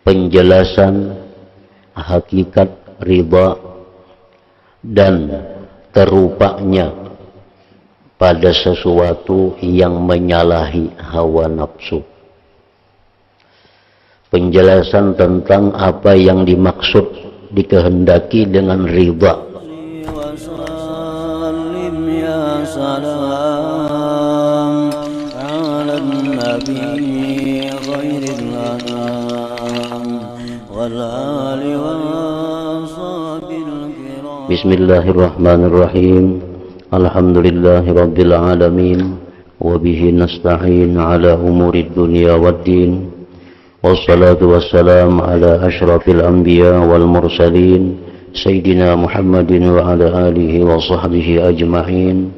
penjelasan hakikat ridha dan terupanya pada sesuatu yang menyalahi hawa nafsu. Penjelasan tentang apa yang dimaksud dikehendaki dengan ridha. Bismillahirrahmanirrahim. Alhamdulillahi rabbil alamin. Wa bihi nasta'in ala umurid dunya waddin. Wassalatu wassalamu ala asyrafil anbiya wal mursalin Sayyidina Muhammadin wa ala alihi wa sahbihi ajma'in.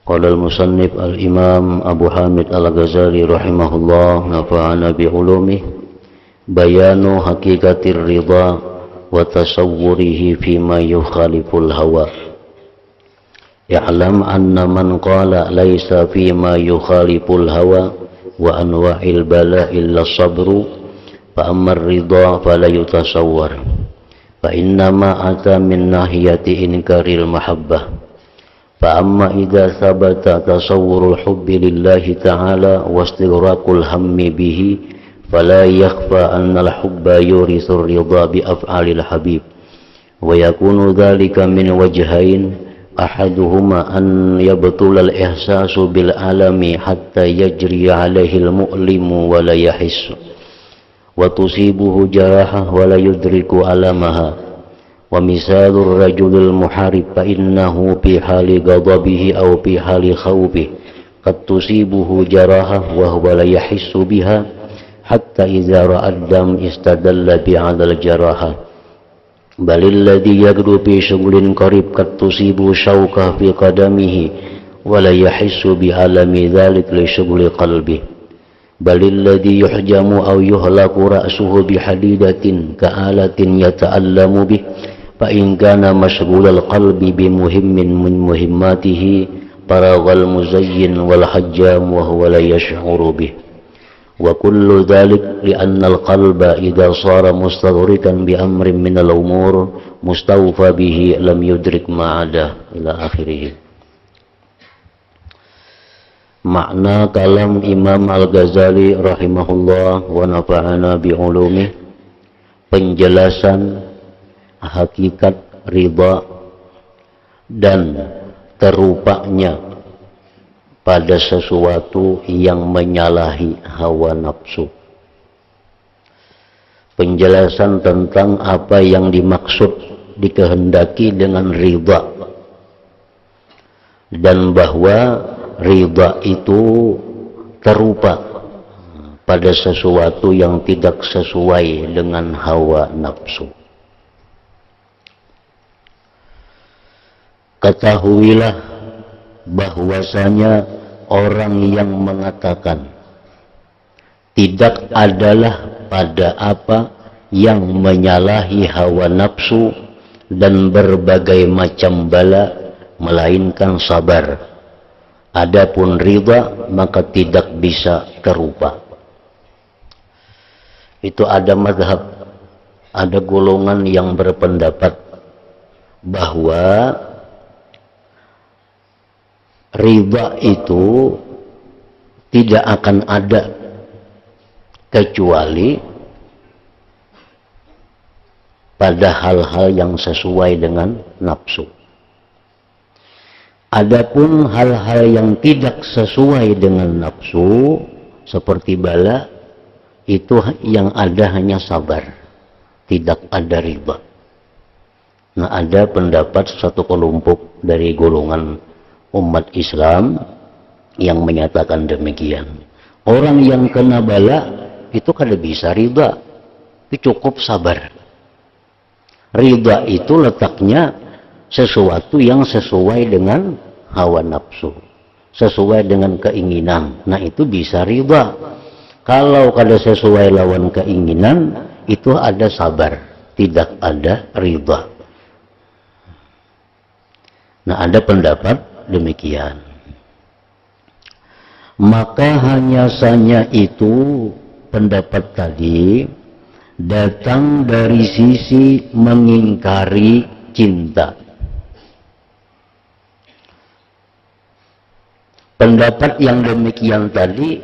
Qala al-musannif al-imam Abu Hamid al-Ghazali rahimahullah, nafa'ana bi'ulumih, bayanu hakikatir ridha wa tasawwurihi fima yukhaliful hawa. I'lam anna man qala laysa fima yukhaliful hawa wa anwa'il bala illa sabru fa amma ar-ridha fala yutasawwar fa innama ata min nahiyati inkaril mahabbah fa amma idza sabata tasawwurul hubbi lillahi ta'ala wa istighraqul hammi bihi fala yakhfa anna al-hubba yurithu ar-ridha bi af'alil habib wa yakunu dhalika min wajhain ahaduhuma an yabtul al-ihsasu bil alami hatta yajri alaihi al-mu'limu wa la yahissu wa tusibuhu jarahah wa la yudriku alamaha wa misalur rajulil muharib fa innahu fi hali ghadabihi aw fi hali khawfihi qad tusibuhu jarahah wa huwa la yahissu biha hatta idza ra'a ad-dam istadalla bi 'adal jarahah balil ladzi yagdu fi syughlin qarib kat tusibu syauqah fi qadamihi wa la yahissu bi alami dzalik li syughli qalbi balil ladzi yuhjamu aw yuhlaqu ra'suhu bi hadidatin ka alatin yata'allamu bih fa in kana mashghulal qalbi bi muhimmin min muhimmatihi faraghal muzayyin wal hajjam wa huwa la yash'uru bih wa kullu dhalik li'anna al-qalba idha sara mustaghrikan bi amrin min al-umur mustawfa bihi lam yudrik ma'ada ila akhirih. Makna kalam Imam Al-Ghazali rahimahullah wa nafa'ana bi'ulumih, penjelasan hakikat ridha dan terupanya pada sesuatu yang menyalahi hawa nafsu. Penjelasan tentang apa yang dimaksud dikehendaki dengan ridha dan bahwa ridha itu terupa pada sesuatu yang tidak sesuai dengan hawa nafsu. Ketahuilah bahwasanya orang yang mengatakan tidak adalah pada apa yang menyalahi hawa nafsu dan berbagai macam bala melainkan sabar, adapun ridha maka tidak bisa terupa. Itu ada mazhab, ada golongan yang berpendapat bahwa ridha itu tidak akan ada kecuali pada hal-hal yang sesuai dengan nafsu. Adapun hal-hal yang tidak sesuai dengan nafsu seperti bala, itu yang ada hanya sabar, tidak ada ridha. Nah, ada pendapat satu kelompok dari golongan umat Islam yang menyatakan demikian. Orang yang kena bala itu kada bisa ridha, itu cukup sabar. Ridha itu letaknya sesuatu yang sesuai dengan hawa nafsu, sesuai dengan keinginan. Nah, itu bisa ridha. Kalau kada sesuai lawan keinginan, itu ada sabar, tidak ada ridha. Nah, ada pendapat demikian. Maka hanya saja itu pendapat tadi datang dari sisi mengingkari cinta. Pendapat yang demikian tadi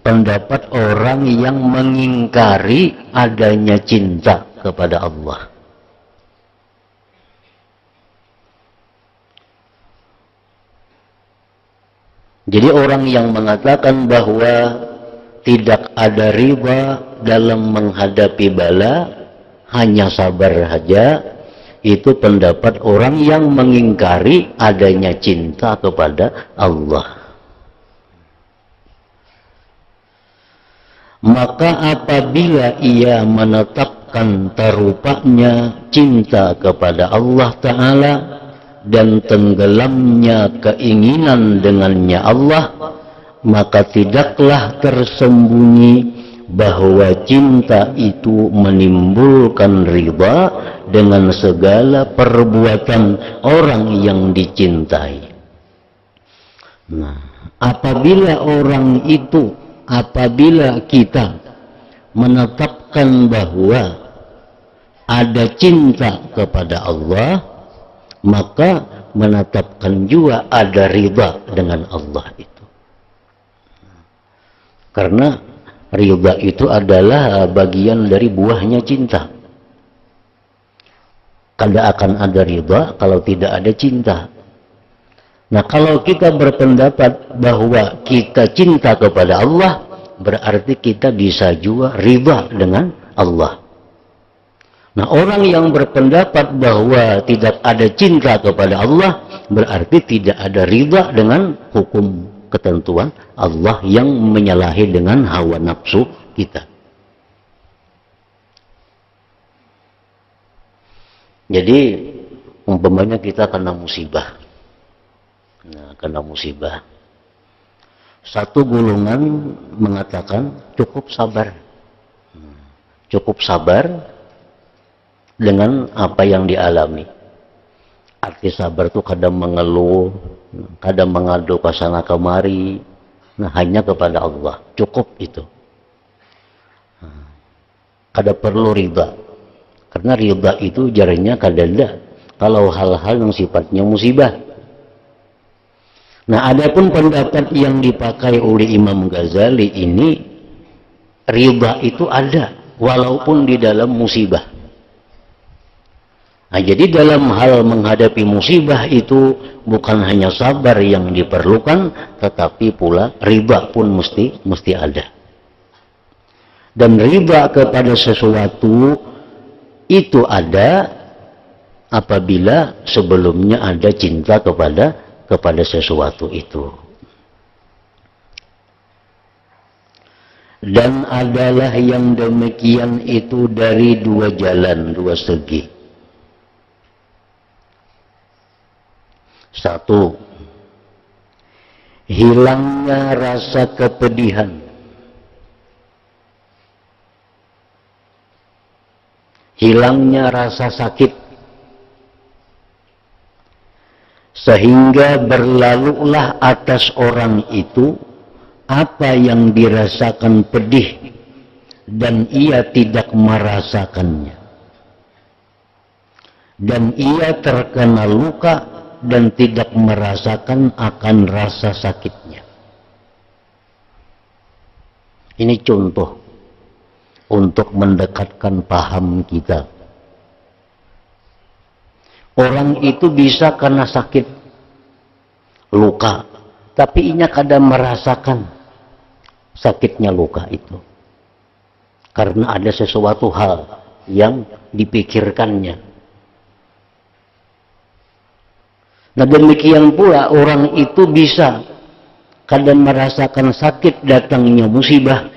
pendapat orang yang mengingkari adanya cinta kepada Allah. Jadi orang yang mengatakan bahwa tidak ada riba dalam menghadapi bala, hanya sabar saja, itu pendapat orang yang mengingkari adanya cinta kepada Allah. Maka apabila ia menetapkan terupanya cinta kepada Allah Ta'ala dan tenggelamnya keinginan dengannya Allah, maka tidaklah tersembunyi bahwa cinta itu menimbulkan riba dengan segala perbuatan orang yang dicintai. Nah, apabila kita menetapkan bahwa ada cinta kepada Allah, maka menetapkan juga ada riba dengan Allah itu. Karena riba itu adalah bagian dari buahnya cinta. Kada akan ada riba kalau tidak ada cinta. Nah, kalau kita berpendapat bahwa kita cinta kepada Allah, berarti kita bisa juga riba dengan Allah. Nah, orang yang berpendapat bahwa tidak ada cinta kepada Allah, berarti tidak ada riba dengan hukum ketentuan Allah yang menyalahi dengan hawa nafsu kita. Jadi, umpamanya kita kena musibah. Nah, kena musibah. Satu golongan mengatakan cukup sabar. Cukup sabar dengan apa yang dialami. Arti sabar itu kadang mengeluh, kadang mengadu ke sana kemari. Nah, hanya kepada Allah. Cukup itu. Kada perlu riba. Karena riba itu jarinya kada ada kalau hal-hal yang sifatnya musibah. Nah, adapun pendapat yang dipakai oleh Imam Ghazali ini, riba itu ada walaupun di dalam musibah. Nah, jadi dalam hal menghadapi musibah itu bukan hanya sabar yang diperlukan, tetapi pula riba pun mesti ada. Dan riba kepada sesuatu itu ada apabila sebelumnya ada cinta kepada sesuatu itu. Dan adalah yang demikian itu dari dua jalan, dua segi. Satu, hilangnya rasa kepedihan. Hilangnya rasa sakit. Sehingga berlalulah atas orang itu apa yang dirasakan pedih dan ia tidak merasakannya. Dan ia terkena luka dan tidak merasakan akan rasa sakitnya. Ini contoh untuk mendekatkan paham kita. Orang itu bisa kena sakit, luka, tapi ia kadang merasakan sakitnya luka itu. Karena ada sesuatu hal yang dipikirkannya. Nah, demikian pula orang itu bisa kadang merasakan sakit datangnya musibah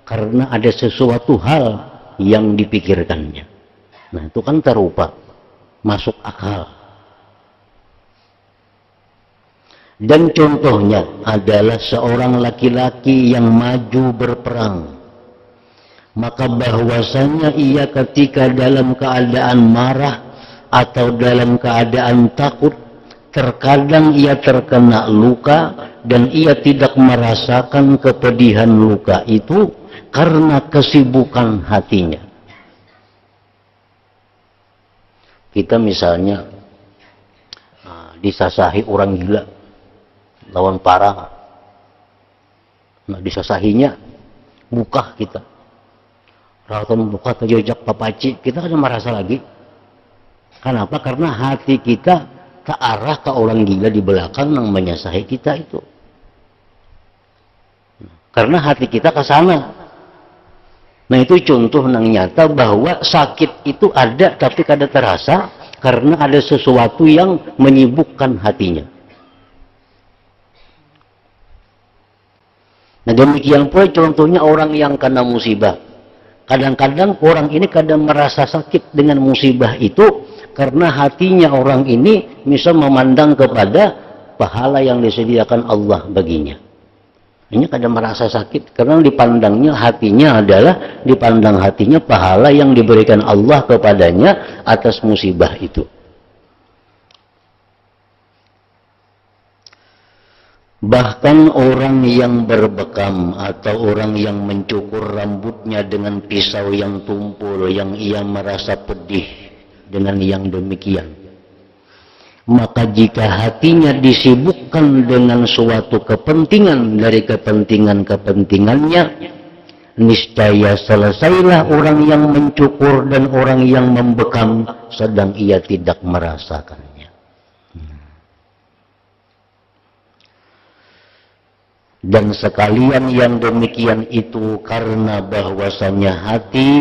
karena ada sesuatu hal yang dipikirkannya. Nah, itu kan terupa, masuk akal. Dan contohnya adalah seorang laki-laki yang maju berperang. Maka bahwasanya ia ketika dalam keadaan marah atau dalam keadaan takut, terkadang ia terkena luka dan ia tidak merasakan kepedihan luka itu, karena kesibukan hatinya. Kita misalnya disasahi orang gila, lawan parang, disasahinya buka kita, rawatan buka terjojak papaci, kita kan merasa lagi. Kenapa? Karena hati kita ke arah ke orang gila di belakang yang menyasahi kita itu. Karena hati kita ke sana. Nah itu contoh yang nyata bahwa sakit itu ada tapi kada terasa karena ada sesuatu yang menyibukkan hatinya. Nah demikian pula contohnya orang yang kena musibah. Kadang-kadang orang ini kadang merasa sakit dengan musibah itu karena hatinya orang ini bisa memandang kepada pahala yang disediakan Allah baginya. Ini kadang merasa sakit karena dipandangnya hatinya adalah dipandang hatinya pahala yang diberikan Allah kepadanya atas musibah itu. Bahkan orang yang berbekam atau orang yang mencukur rambutnya dengan pisau yang tumpul, yang ia merasa pedih dengan yang demikian. Maka jika hatinya disibukkan dengan suatu kepentingan dari kepentingan-kepentingannya, niscaya selesailah orang yang mencukur dan orang yang membekam sedang ia tidak merasakannya. Dan sekalian yang demikian itu karena bahwasannya hati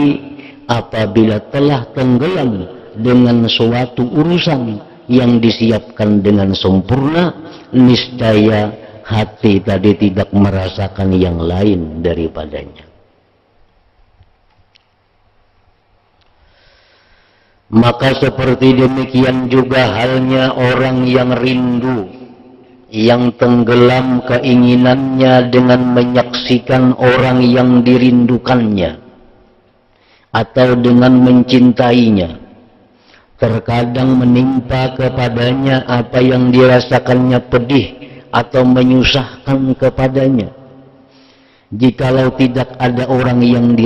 apabila telah tenggelam dengan suatu urusan yang disiapkan dengan sempurna, niscaya hati tadi tidak merasakan yang lain daripadanya. Maka seperti demikian juga halnya orang yang rindu, yang tenggelam keinginannya dengan menyaksikan orang yang dirindukannya atau dengan mencintainya. Terkadang menimpa kepadanya apa yang dirasakannya pedih atau menyusahkan kepadanya. Jikalau tidak ada orang yang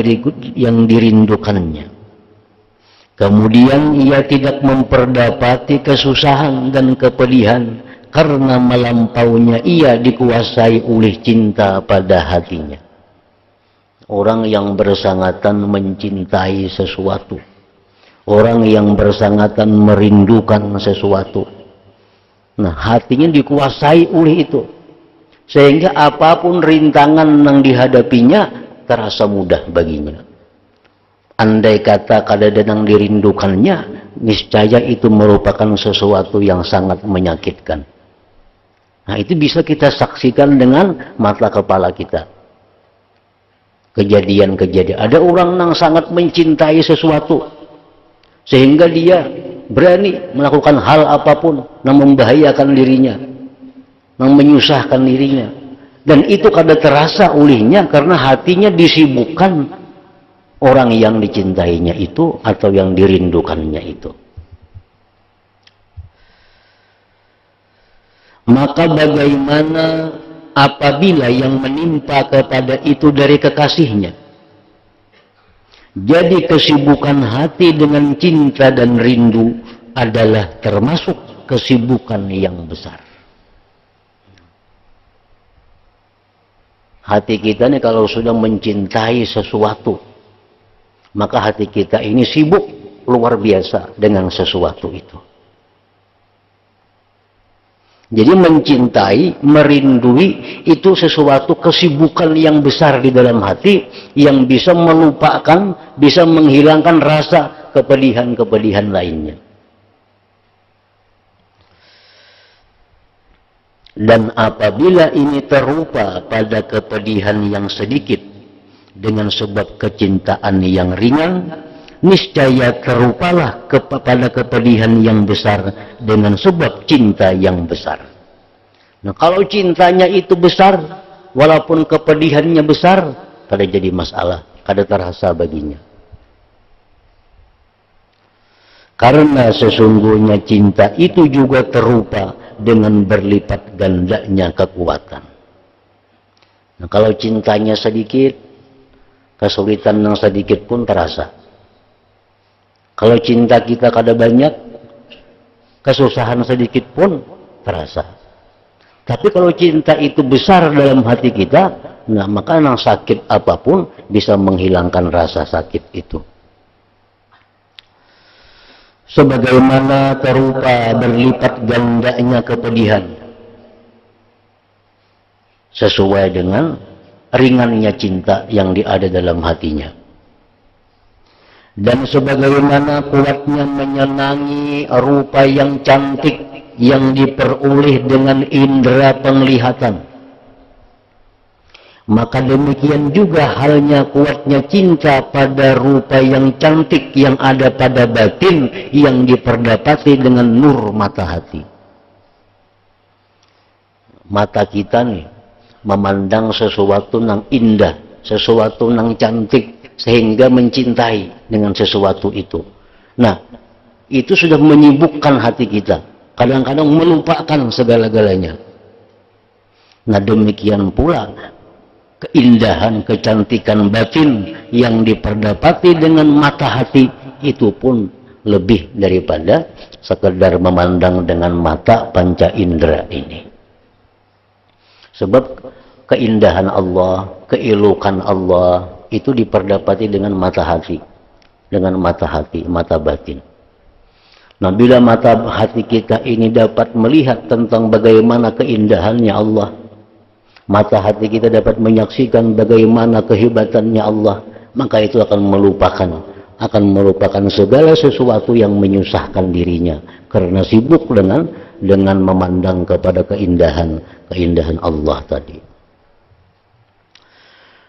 dirindukannya. Kemudian ia tidak memperdapati kesusahan dan kepedihan karena melampaunya ia dikuasai oleh cinta pada hatinya. Orang yang bersangatan mencintai sesuatu. Orang yang bersangatan merindukan sesuatu. Nah, hatinya dikuasai oleh itu. Sehingga apapun rintangan yang dihadapinya terasa mudah baginya. Andai kata kadang yang dirindukannya, niscaya itu merupakan sesuatu yang sangat menyakitkan. Nah, itu bisa kita saksikan dengan mata kepala kita. Kejadian-kejadian. Ada orang yang sangat mencintai sesuatu. Sehingga dia berani melakukan hal apapun yang membahayakan dirinya, yang menyusahkan dirinya. Dan itu kada terasa olehnya karena hatinya disibukkan orang yang dicintainya itu atau yang dirindukannya itu. Maka bagaimana apabila yang menimpa kepada itu dari kekasihnya? Jadi kesibukan hati dengan cinta dan rindu adalah termasuk kesibukan yang besar. Hati kita ini kalau sudah mencintai sesuatu, maka hati kita ini sibuk luar biasa dengan sesuatu itu. Jadi mencintai, merindui itu sesuatu kesibukan yang besar di dalam hati yang bisa melupakan, bisa menghilangkan rasa kepedihan-kepedihan lainnya. Dan apabila ini terupa pada kepedihan yang sedikit dengan sebab kecintaan yang ringan, niscaya terupalah kepada kepedihan yang besar dengan sebab cinta yang besar. Nah, kalau cintanya itu besar, walaupun kepedihannya besar, kada jadi masalah, kada terasa baginya. Karena sesungguhnya cinta itu juga terupa dengan berlipat gandanya kekuatan. Nah, kalau cintanya sedikit, kesulitan yang sedikit pun terasa. Kalau cinta kita kada banyak, kesusahan sedikit pun terasa. Tapi kalau cinta itu besar dalam hati kita, nah maka yang sakit apapun bisa menghilangkan rasa sakit itu. Sebagaimana terupa berlipat gandanya kepedihan, sesuai dengan ringannya cinta yang ada dalam hatinya. Dan sebagaimana kuatnya menyenangi rupa yang cantik yang diperoleh dengan indera penglihatan, maka demikian juga halnya kuatnya cinta pada rupa yang cantik yang ada pada batin yang diperdapati dengan nur mata hati. Mata kita nih memandang sesuatu yang indah, sesuatu yang cantik, sehingga mencintai dengan sesuatu itu. Nah, itu sudah menyibukkan hati kita. Kadang-kadang melupakan segala-galanya. Nah, demikian pula keindahan, kecantikan batin yang diperdapati dengan mata hati itu pun lebih daripada sekedar memandang dengan mata panca indera ini. Sebab keindahan Allah, keelokan Allah itu diperdapati dengan mata hati, mata batin. Nah, bila mata hati kita ini dapat melihat tentang bagaimana keindahannya Allah, mata hati kita dapat menyaksikan bagaimana kehebatannya Allah, maka itu akan melupakan segala sesuatu yang menyusahkan dirinya karena sibuk dengan memandang kepada keindahan Allah tadi.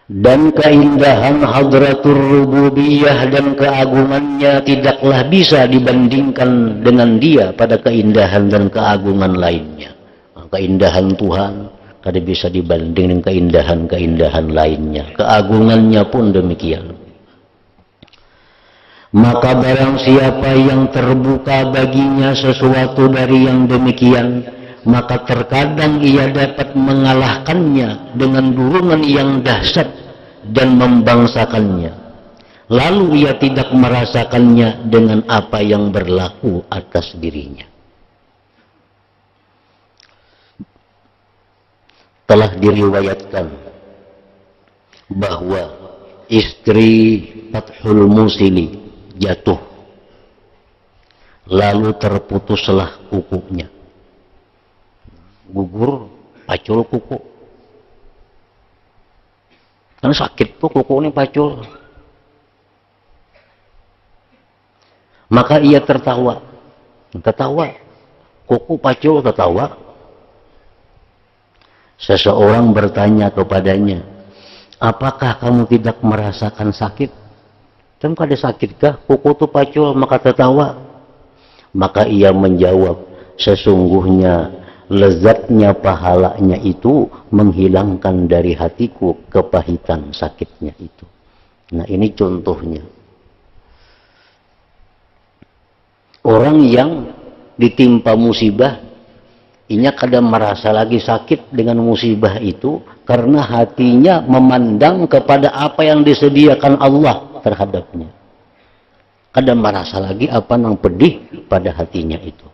Dan keindahan hadratur rububiyah dan keagungannya tidaklah bisa dibandingkan dengan dia pada keindahan dan keagungan lainnya. Keindahan Tuhan kada bisa dibanding dengan keindahan lainnya. Keagungannya pun demikian. Maka barang siapa yang terbuka baginya sesuatu dari yang demikian, maka terkadang ia dapat mengalahkannya dengan dorongan yang dahsyat dan membangsakannya. Lalu ia tidak merasakannya dengan apa yang berlaku atas dirinya. Telah diriwayatkan bahwa istri Fathul Musili jatuh, lalu terputuslah kukunya. Gugur, pacul kuku. Karena sakit tuh kuku ini pacul. Maka ia tertawa. Kuku pacul tertawa. Seseorang bertanya kepadanya, apakah kamu tidak merasakan sakit? Kamu kada sakitkah? Kuku tuh pacul, maka tertawa. Maka ia menjawab, sesungguhnya lezatnya pahalanya itu menghilangkan dari hatiku kepahitan sakitnya itu. Nah, ini contohnya. Orang yang ditimpa musibah, ini kadang merasa lagi sakit dengan musibah itu karena hatinya memandang kepada apa yang disediakan Allah terhadapnya. Kadang merasa lagi apa yang pedih pada hatinya itu.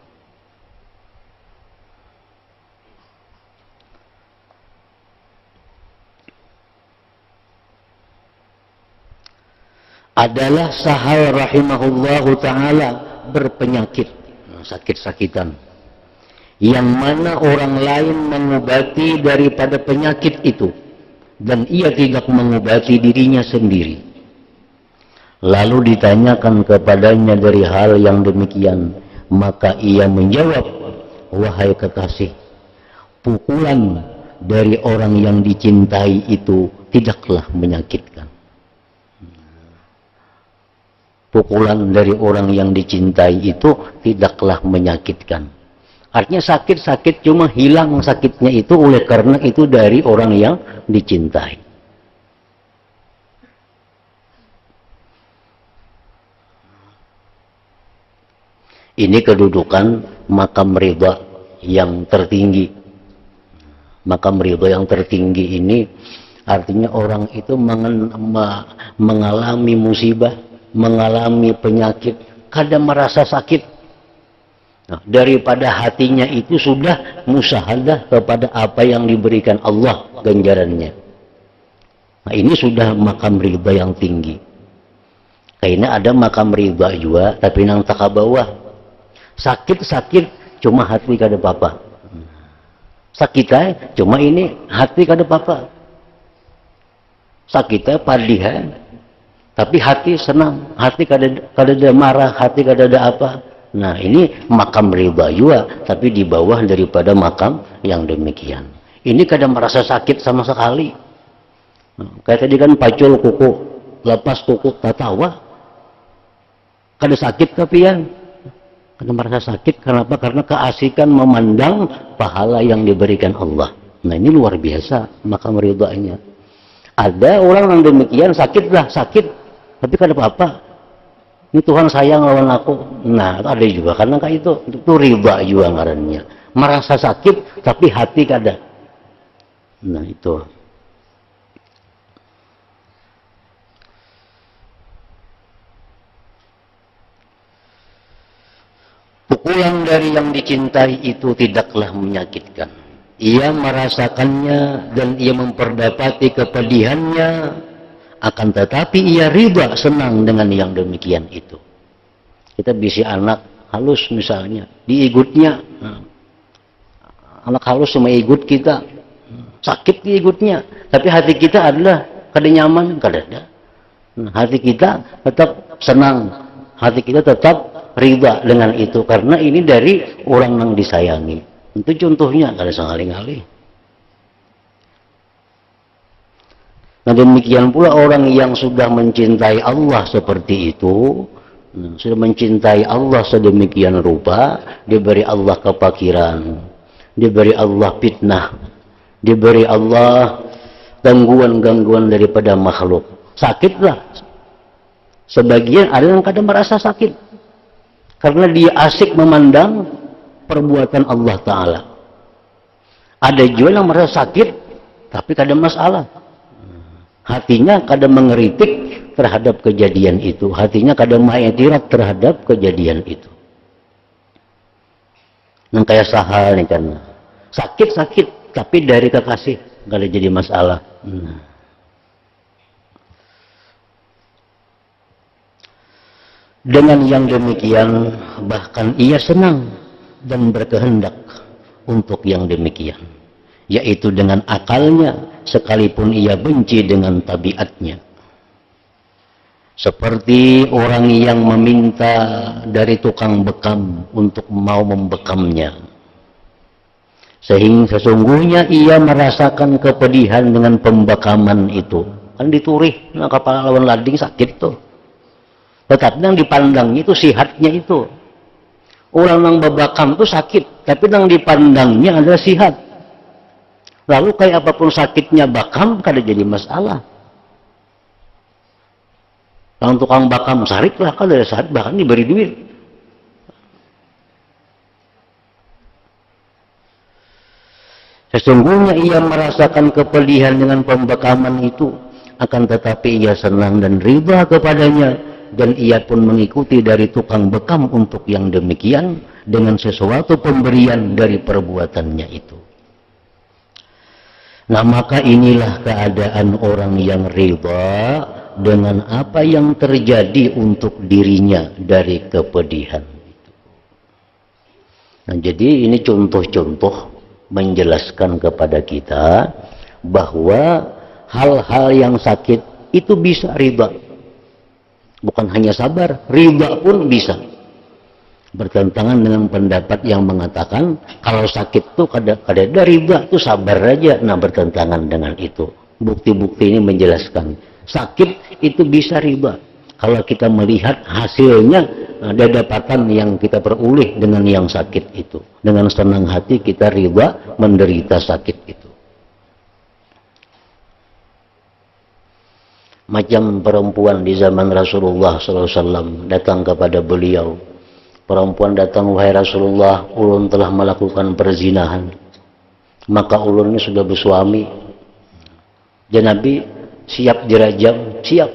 Adalah Sahal rahimahullahu ta'ala berpenyakit, sakit-sakitan, yang mana orang lain mengobati daripada penyakit itu, dan ia tidak mengobati dirinya sendiri. Lalu ditanyakan kepadanya dari hal yang demikian, maka ia menjawab, wahai kekasih, pukulan dari orang yang dicintai itu tidaklah menyakitkan. Pukulan dari orang yang dicintai itu tidaklah menyakitkan. Artinya sakit-sakit cuma hilang sakitnya itu oleh karena itu dari orang yang dicintai. Ini kedudukan makam ridha yang tertinggi. Makam ridha yang tertinggi ini Artinya orang itu mengalami musibah, mengalami penyakit, kadang merasa sakit. Nah, daripada hatinya itu sudah musyahadah kepada apa yang diberikan Allah ganjarannya. Nah, ini sudah makam ridha yang tinggi. Kayaknya ada makam ridha juga, tapi nang tak bawah. Sakit-sakit, cuma hati kada apa-apa. Sakitnya, cuma ini hati kada apa-apa. Sakitnya padihan, tapi hati senang, hati kada ada marah, hati kada ada apa. Nah, ini makam ridha juga, tapi di bawah daripada makam yang demikian. Ini kada merasa sakit sama sekali. Nah, kayak tadi kan pacul kuku, lepas kuku tatawa, kada sakit tapi ya, kada merasa sakit. Kenapa? Karena keasikan memandang pahala yang diberikan Allah. Nah, ini luar biasa makam ridhanya. Ada orang yang demikian sakit, tapi kada apa-apa. Ini Tuhan sayang lawan aku. Nah, ada juga karena kayak itu ridha juga ngarannya. Merasa sakit tapi hati kada. Nah, itu. Pukulan dari yang dicintai itu tidaklah menyakitkan. Ia merasakannya dan ia memperdapati kepedihannya, akan tetapi ia ridha, senang dengan yang demikian itu. Kita bisi anak halus misalnya, diigutnya, anak halus sama igut kita, sakit diigutnya, tapi hati kita adalah kada nyaman, kada ada. Hati kita tetap senang, hati kita tetap ridha dengan itu, karena ini dari orang yang disayangi. Itu contohnya, kada sangali-ngali. Nah, demikian pula orang yang sudah mencintai Allah seperti itu, sudah mencintai Allah sedemikian rupa, diberi Allah kepakiran, diberi Allah fitnah, diberi Allah gangguan-gangguan daripada makhluk. Sakitlah. Sebagian ada yang kadang merasa sakit karena dia asik memandang perbuatan Allah Ta'ala. Ada juga yang merasa sakit tapi kadang masalah. Hatinya kadang mengeritik terhadap kejadian itu, hatinya kadang mengiktirat terhadap kejadian itu. Yang kayak sahal nih kan, sakit tapi dari kekasih nggak ada jadi masalah. Dengan yang demikian bahkan ia senang dan berkehendak untuk yang demikian, yaitu dengan akalnya, sekalipun ia benci dengan tabiatnya. Seperti orang yang meminta dari tukang bekam untuk mau membekamnya, sehingga sesungguhnya ia merasakan kepedihan dengan pembekaman itu. Kan diturih, nah kepala lawan lading sakit tuh. Tetapi yang dipandangnya itu sihatnya itu. Orang yang membekam itu sakit, tapi yang dipandangnya adalah sihat. Lalu kayak apapun sakitnya bakam, kada jadi masalah. Yang tukang bakam sarik lah, kada ada saat bahkan diberi duit. Sesungguhnya ia merasakan kepedihan dengan pembekaman itu, akan tetapi ia senang dan ridha kepadanya, dan ia pun mengikuti dari tukang bekam untuk yang demikian dengan sesuatu pemberian dari perbuatannya itu. Nah, maka inilah keadaan orang yang ridha dengan apa yang terjadi untuk dirinya dari kepedihan itu. Nah, jadi ini contoh-contoh menjelaskan kepada kita bahwa hal-hal yang sakit itu bisa ridha. Bukan hanya sabar, ridha pun bisa. Bertentangan dengan pendapat yang mengatakan kalau sakit tuh kada ada ridha, tuh sabar aja. Nah, bertentangan dengan itu. Bukti-bukti ini menjelaskan sakit itu bisa ridha kalau kita melihat hasilnya, ada dapatan yang kita peroleh dengan yang sakit itu. Dengan senang hati kita ridha menderita sakit itu. Macam perempuan di zaman Rasulullah SAW datang kepada beliau. Perempuan datang, wahai Rasulullah, ulun telah melakukan perzinahan. Maka ulun ini sudah bersuami. Dan Nabi siap dirajam, siap.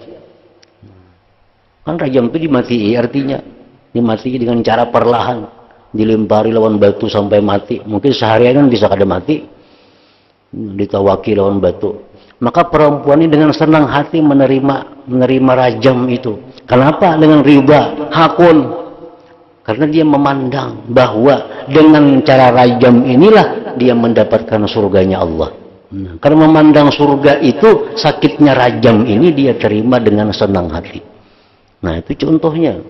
Kan rajam itu dimati, artinya dimati dengan cara perlahan, dilempari lawan batu sampai mati. Mungkin seharian bisa kada mati, ditawaki lawan batu. Maka perempuan ini dengan senang hati menerima rajam itu. Kenapa? Dengan riba, hakun. Karena dia memandang bahwa dengan cara rajam inilah dia mendapatkan surganya Allah. Karena memandang surga itu, sakitnya rajam ini dia terima dengan senang hati. Nah, itu contohnya.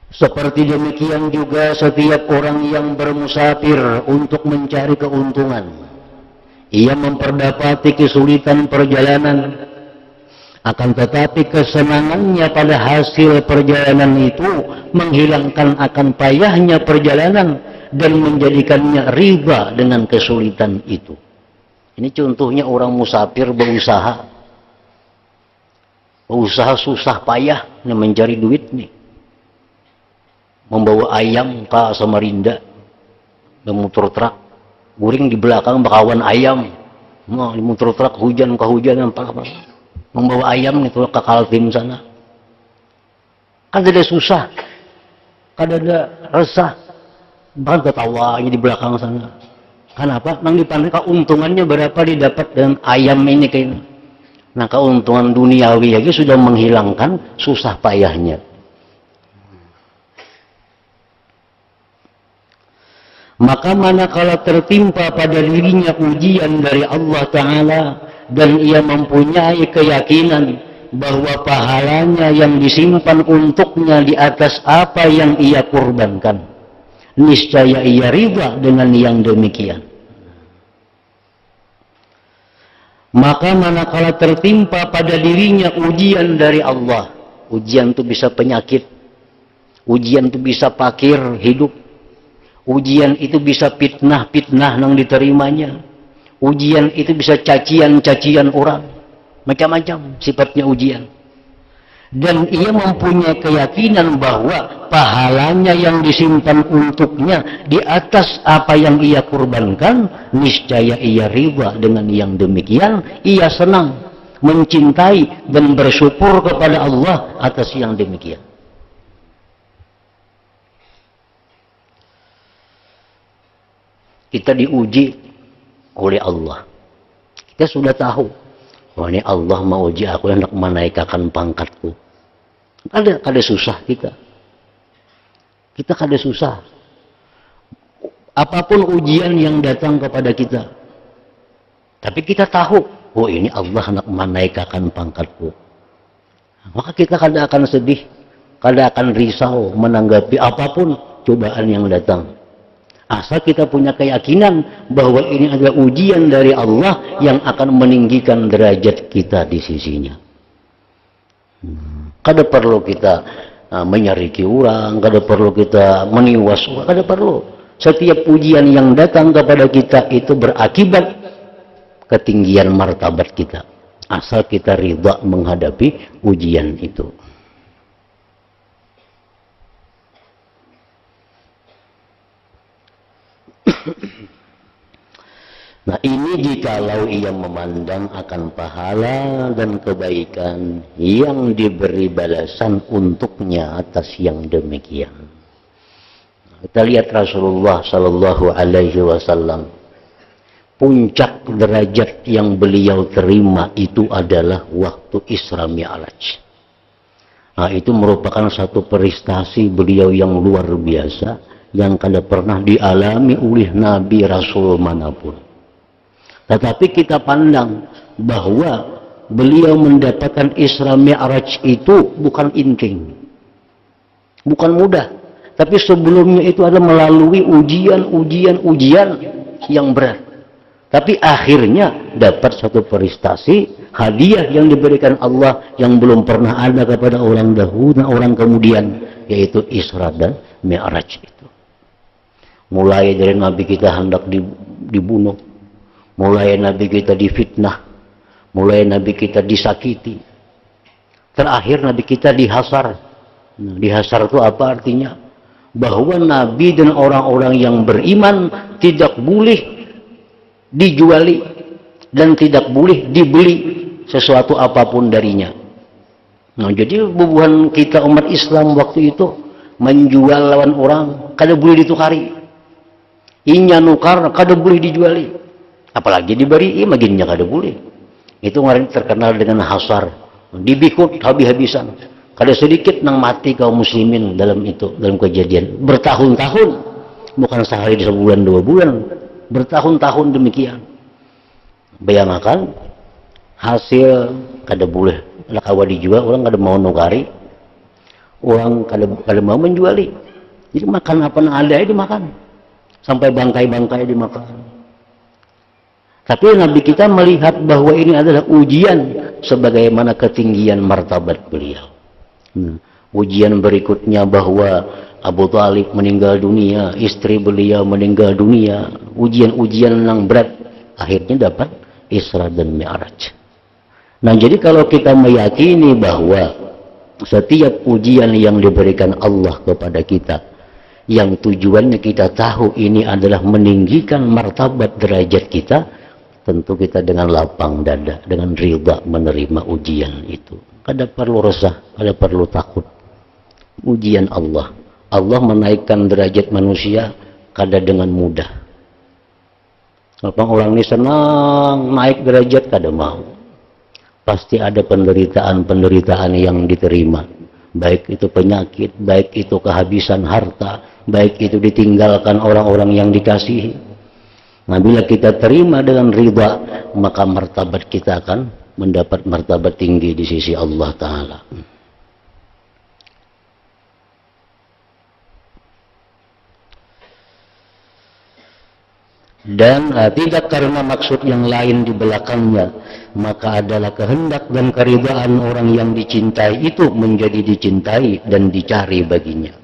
Seperti demikian juga setiap orang yang bermusafir untuk mencari keuntungan. Ia memperdapati kesulitan perjalanan, akan tetapi kesenangannya pada hasil perjalanan itu menghilangkan akan payahnya perjalanan dan menjadikannya riba dengan kesulitan itu. Ini contohnya orang musafir berusaha susah payah mencari duit nih. Membawa ayam ke Samarinda, memutar truk, guring di belakang bakawan ayam, mau memutar truk hujan apa, membawa ayam itu ke Kaltim sana. Kan ada susah, kan ada resah, bahkan ketawanya di belakang sana. Kenapa? Nang dipandang keuntungannya berapa didapat dengan ayam ini kayaknya. Nah, keuntungan duniawi aja sudah menghilangkan susah payahnya. Maka manakala tertimpa pada dirinya ujian dari Allah Ta'ala dan ia mempunyai keyakinan bahwa pahalanya yang disimpan untuknya di atas apa yang ia kurbankan, niscaya ia riba dengan yang demikian. Maka manakala tertimpa pada dirinya ujian dari Allah, ujian itu bisa penyakit, ujian itu bisa fakir hidup, ujian itu bisa fitnah yang diterimanya. Ujian itu bisa cacian orang. Macam-macam sifatnya ujian. Dan ia mempunyai keyakinan bahwa pahalanya yang disimpan untuknya di atas apa yang ia kurbankan, niscaya ia riba dengan yang demikian. Ia senang, mencintai dan bersyukur kepada Allah atas yang demikian. Kita diuji oleh Allah. Kita sudah tahu, oh ini Allah mau uji aku, hendak menaikkan pangkatku. Kada susah kita. Kita kada susah. Apapun ujian yang datang kepada kita. Tapi kita tahu, oh ini Allah hendak menaikkan pangkatku. Maka kita kada akan sedih, kada akan risau menanggapi apapun cobaan yang datang. Asal kita punya keyakinan bahwa ini adalah ujian dari Allah yang akan meninggikan derajat kita di sisinya. Kada perlu kita menyariki orang, kada perlu kita meniwas orang, kada perlu. Setiap ujian yang datang kepada kita itu berakibat ketinggian martabat kita. Asal kita ridha menghadapi ujian itu. Nah, ini jikalau ia memandang akan pahala dan kebaikan yang diberi balasan untuknya atas yang demikian. Kita lihat Rasulullah Sallallahu Alaihi Wasallam, puncak derajat yang beliau terima itu adalah waktu Isra Mi'raj. Nah, itu merupakan satu prestasi beliau yang luar biasa, yang kada pernah dialami oleh Nabi Rasul manapun. Tetapi kita pandang bahwa beliau mendapatkan Isra Mi'raj itu bukan inking, bukan mudah. Tapi sebelumnya itu ada melalui ujian yang berat. Tapi akhirnya dapat satu prestasi, hadiah yang diberikan Allah yang belum pernah ada kepada orang dahulu, orang kemudian, yaitu Isra dan Mi'raj itu. Mulai dari Nabi kita hendak dibunuh, mulai Nabi kita difitnah, mulai Nabi kita disakiti, terakhir Nabi kita dihasar. Dihasar itu apa artinya? bahwa Nabi dan orang-orang yang beriman tidak boleh dijuali dan tidak boleh dibeli sesuatu apapun darinya. Nah, jadi bubuhan kita umat Islam waktu itu menjual lawan orang kada boleh ditukari. Inya nukar kada boleh dijuali. Apalagi diberi maginnya kada boleh. Itu kemarin terkenal dengan hasar, dibikut habis-habisan. Kada sedikit nang mati kaum muslimin dalam itu, dalam kejadian bertahun-tahun, bukan sehari, sebulan, 2 bulan, bertahun-tahun demikian. Bayangkan hasil kada boleh nak awal dijual, orang kada mau nukari, orang kada mau menjuali. Jadi makan apa yang ada dimakan, sampai bangkai-bangkai dimakan. Tapi Nabi kita melihat bahwa ini adalah ujian sebagaimana ketinggian martabat beliau. Ujian berikutnya bahwa Abu Talib meninggal dunia, istri beliau meninggal dunia, ujian-ujian yang berat, akhirnya dapat Isra dan Mi'raj. Nah, jadi kalau kita meyakini bahwa setiap ujian yang diberikan Allah kepada kita, yang tujuannya kita tahu ini adalah meninggikan martabat derajat kita, tentu kita dengan lapang dada, dengan ridha menerima ujian itu. Kada perlu resah, kada perlu takut. Ujian Allah. Allah menaikkan derajat manusia kada dengan mudah. Kalau orang ini senang naik derajat, kada mau. Pasti ada penderitaan-penderitaan yang diterima. Baik itu penyakit, baik itu kehabisan harta, baik itu ditinggalkan orang-orang yang dikasihi. Nah, bila kita terima dengan ridha, maka martabat kita akan mendapat martabat tinggi di sisi Allah Ta'ala. Dan tidak karena maksud yang lain di belakangnya, maka adalah kehendak dan keridhaan orang yang dicintai itu menjadi dicintai dan dicari baginya.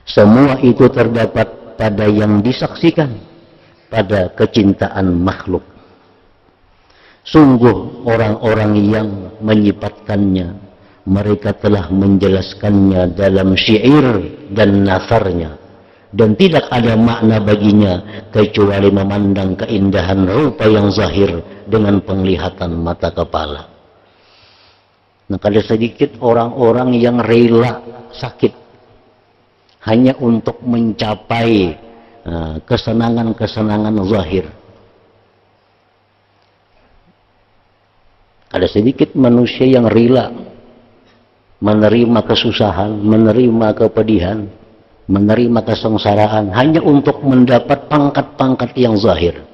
Semua itu terdapat pada yang disaksikan, pada kecintaan makhluk. Sungguh orang-orang yang menyifatkannya, mereka telah menjelaskannya dalam syair dan nasarnya, dan tidak ada makna baginya kecuali memandang keindahan rupa yang zahir dengan penglihatan mata kepala. Nah, ada sedikit orang-orang yang rela sakit hanya untuk mencapai kesenangan-kesenangan zahir. Ada sedikit manusia yang rela menerima kesusahan, menerima kepedihan, menerima kesengsaraan hanya untuk mendapat pangkat-pangkat yang zahir,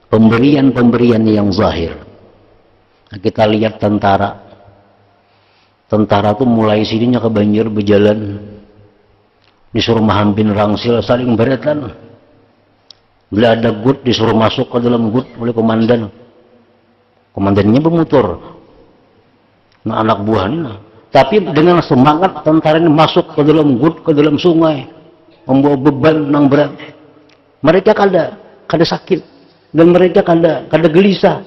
pemberian-pemberian yang zahir. Nah, kita lihat tentara tuh mulai sininya ke banjir berjalan, disuruh mahampin rangsil saling beretan. Bila ada gut disuruh masuk ke dalam gut oleh komandan, komandannya bermotor, nah anak buahnya. Tapi dengan semangat tentara ini masuk ke dalam gut, ke dalam sungai, membawa beban yang berat. Mereka kada sakit, dan mereka kada gelisah.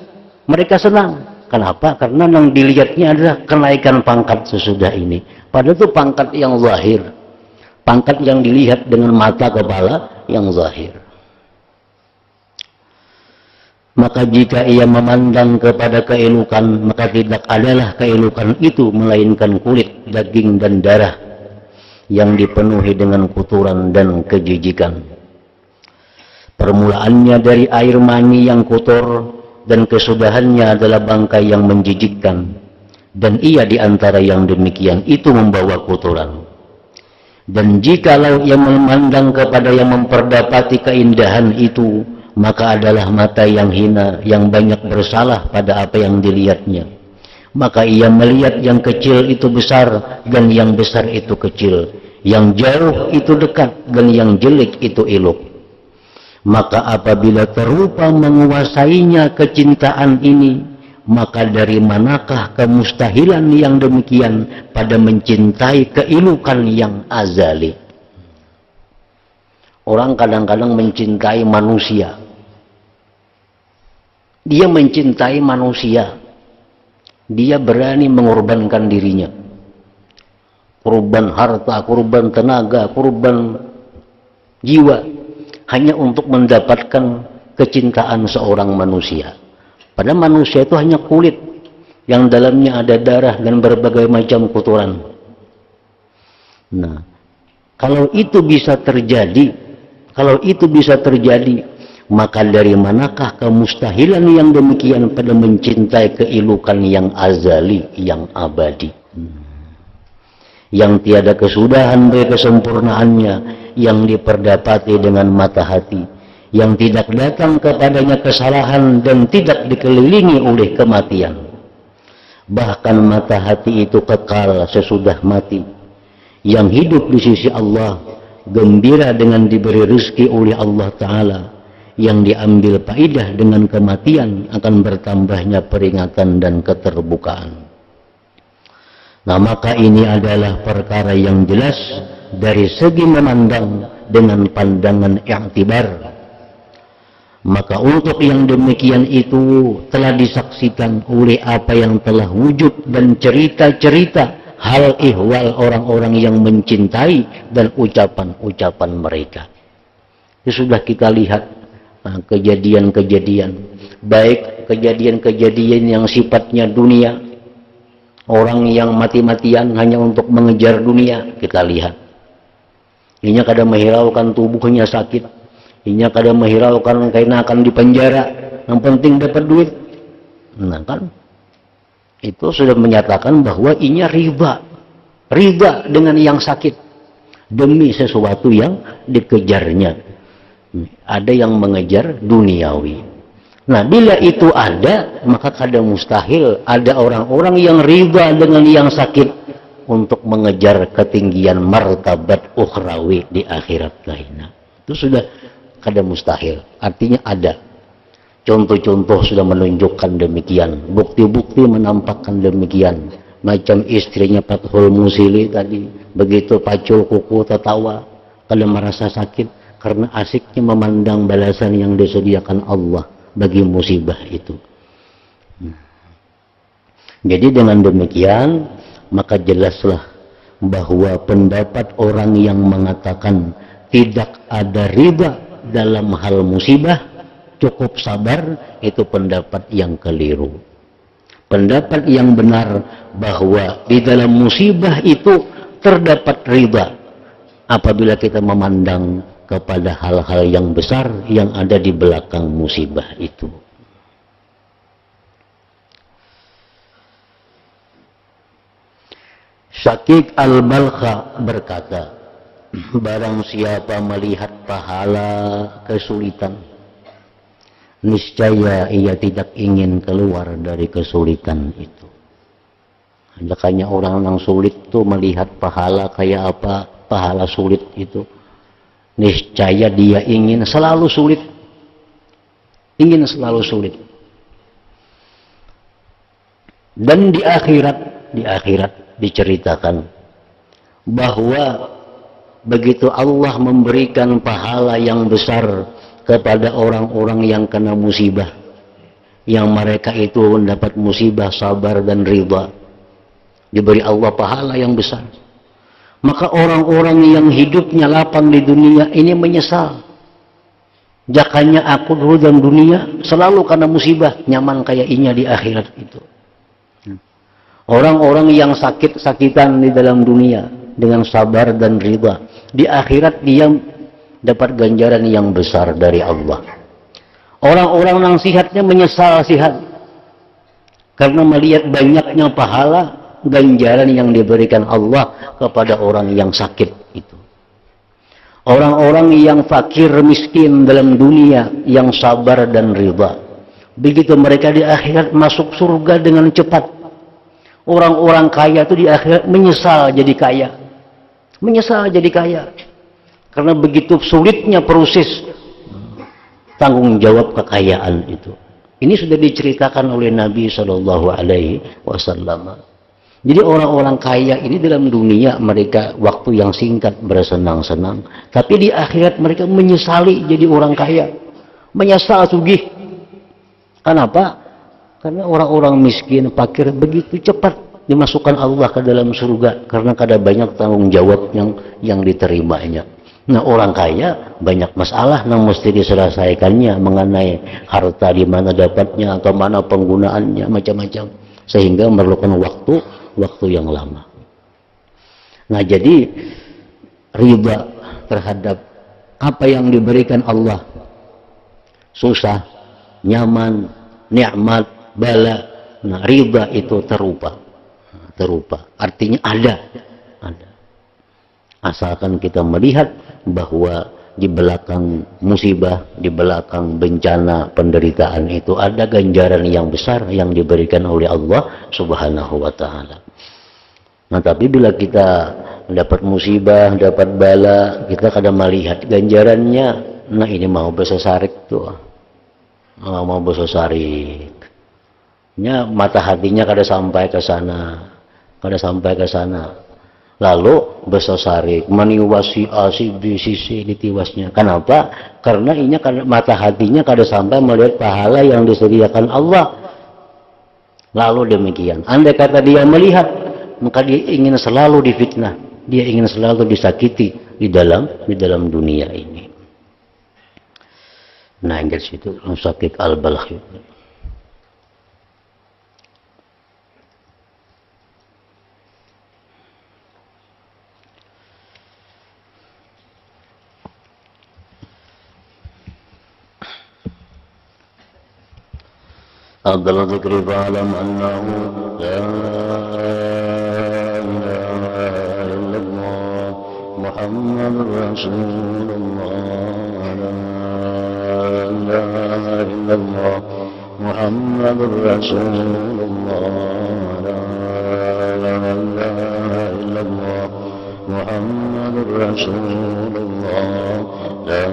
Mereka senang. Kenapa? Karena yang dilihatnya adalah kenaikan pangkat sesudah ini. Padahal itu pangkat yang zahir, pangkat yang dilihat dengan mata kepala yang zahir. Maka jika ia memandang kepada keelukan, maka tidak adalah keelukan itu melainkan kulit, daging dan darah yang dipenuhi dengan kotoran dan kejijikan. Permulaannya dari air mani yang kotor dan kesudahannya adalah bangkai yang menjijikkan, dan ia di antara yang demikian itu membawa kotoran. Dan jikalau ia memandang kepada yang memperdapati keindahan itu, maka adalah mata yang hina, yang banyak bersalah pada apa yang dilihatnya. Maka ia melihat yang kecil itu besar, dan yang besar itu kecil, yang jauh itu dekat, dan yang jelek itu elok. Maka apabila terlupa menguasainya kecintaan ini, maka dari manakah kemustahilan yang demikian pada mencintai keelukan yang azali? Orang kadang-kadang mencintai manusia. Dia mencintai manusia. Dia berani mengorbankan dirinya. kurban harta, kurban tenaga, kurban jiwa, hanya untuk mendapatkan kecintaan seorang manusia. Padahal manusia itu hanya kulit yang dalamnya ada darah dan berbagai macam kotoran. Nah, kalau itu bisa terjadi, maka dari manakah kemustahilan yang demikian pada mencintai keilukan yang azali, yang abadi, yang tiada kesudahan bagi kesempurnaannya, yang diperdapati dengan mata hati, yang tidak datang kepadanya kesalahan dan tidak dikelilingi oleh kematian. Bahkan mata hati itu kekal sesudah mati, yang hidup di sisi Allah, gembira dengan diberi rezeki oleh Allah Ta'ala, yang diambil faidah dengan kematian akan bertambahnya peringatan dan keterbukaan. Nah, maka ini adalah perkara yang jelas dari segi memandang dengan pandangan i'tibar. Maka untuk yang demikian itu telah disaksikan oleh apa yang telah wujud dan cerita-cerita hal ihwal orang-orang yang mencintai dan ucapan-ucapan mereka. Itu sudah kita lihat kejadian-kejadian, baik kejadian-kejadian yang sifatnya dunia, orang yang mati-matian hanya untuk mengejar dunia, kita lihat. Inya kadang menghiraukan tubuhnya sakit, inya kadang menghiraukan karena akan dipenjara, yang penting dapat duit. Nah kan, itu sudah menyatakan bahwa inya riba dengan yang sakit demi sesuatu yang dikejarnya. Ada yang mengejar duniawi. Nah, bila itu ada, maka kadang mustahil ada orang-orang yang riba dengan yang sakit untuk mengejar ketinggian martabat ukhrawi di akhirat lainnya. Itu sudah kadang mustahil. Artinya ada. Contoh-contoh sudah menunjukkan demikian. Bukti-bukti menampakkan demikian. Macam istrinya Fathul Musili tadi, begitu pacul kuku tertawa kalau merasa sakit karena asiknya memandang balasan yang disediakan Allah bagi musibah itu. Jadi dengan demikian maka jelaslah bahwa pendapat orang yang mengatakan tidak ada riba dalam hal musibah, cukup sabar, itu pendapat yang keliru. Pendapat yang benar bahwa di dalam musibah itu terdapat riba apabila kita memandang kepada hal-hal yang besar yang ada di belakang musibah itu. Syakik Al-Balkha berkata, barang siapa melihat pahala kesulitan, niscaya ia tidak ingin keluar dari kesulitan itu. Makanya orang yang sulit itu melihat pahala kayak apa, pahala sulit itu, niscaya dia ingin selalu sulit. Ingin selalu sulit. Dan di akhirat diceritakan bahwa begitu Allah memberikan pahala yang besar kepada orang-orang yang kena musibah, yang mereka itu mendapat musibah, sabar dan ridha, diberi Allah pahala yang besar. Maka orang-orang yang hidupnya lapang di dunia ini menyesal. Jakanya aku dulu dalam dunia selalu karena musibah, nyaman kayak inya di akhirat itu. Orang-orang yang sakit-sakitan di dalam dunia dengan sabar dan ridha, di akhirat dia dapat ganjaran yang besar dari Allah. Orang-orang yang sihatnya menyesal sihat karena melihat banyaknya pahala ganjaran yang diberikan Allah kepada orang yang sakit itu. Orang-orang yang fakir miskin dalam dunia yang sabar dan ridha, begitu mereka di akhirat masuk surga dengan cepat. Orang-orang kaya itu di akhirat menyesal jadi kaya. Menyesal jadi kaya. Karena begitu sulitnya proses tanggung jawab kekayaan itu. Ini sudah diceritakan oleh Nabi SAW. Jadi orang-orang kaya ini dalam dunia mereka waktu yang singkat bersenang-senang, tapi di akhirat mereka menyesali jadi orang kaya, menyesal sugih. Kenapa? Karena orang-orang miskin, fakir begitu cepat dimasukkan Allah ke dalam surga karena kada banyak tanggung jawab yang diterimanya. Nah, orang kaya banyak masalah yang mesti diselesaikannya mengenai harta, di mana dapatnya, atau mana penggunaannya, macam-macam, sehingga memerlukan waktu yang lama. Nah, jadi riba terhadap apa yang diberikan Allah, susah, nyaman, nikmat, bala. Nah, riba itu terupa. Artinya ada. Asalkan kita melihat bahwa di belakang musibah, di belakang bencana, penderitaan itu ada ganjaran yang besar yang diberikan oleh Allah Subhanahu wa Ta'ala. Nah, tapi bila kita dapat musibah, dapat bala, kita kadang melihat ganjarannya. Nah, ini mau besesarik tuh, mau besesarik. Mata hatinya kada sampai ke sana, lalu besesarik, meniwasi di sisi ditiwasnya. Kenapa? Karena ini mata hatinya kada sampai melihat pahala yang disediakan Allah. Lalu demikian, andai kata dia melihat, maka dia ingin selalu difitnah, dia ingin selalu disakiti di dalam dunia ini. Nah, ingat situ sakit al-balagh. أفضل ذكر فاعلم أنه لا إله إلا الله محمد رسول الله لا إله إلا الله محمد رسول الله لا إله إلا الله محمد رسول الله لا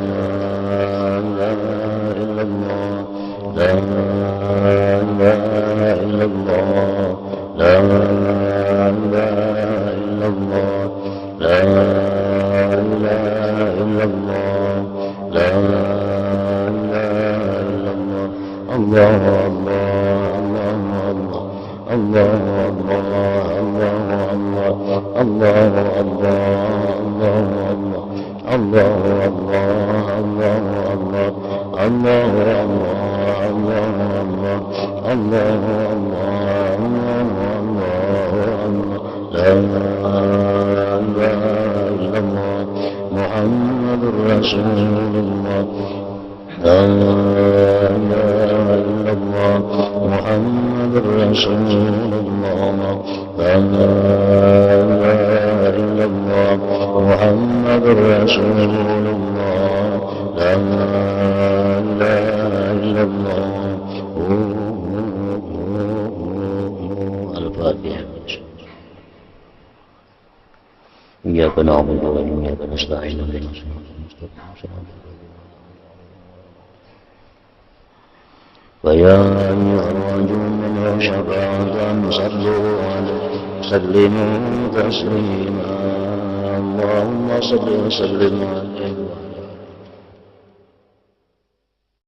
إله إلا الله لا إله إلا الله لا إله إلا الله لا إله إلا الله لا إله إلا الله الله الله الله الله الله الله الله الله الله لا إله إلا الله محمد رسول الله لا إله إلا الله محمد رسول الله لا إله إلا الله محمد رسول الله لا إله إلا الله الفاتحة. إياك نعبد وإياك نستعين اهدنا الصراط المستقيم فيا أيها الرجل من شفاعة صلوا عليه سلموا تسليما اللهم صل وسلم عليه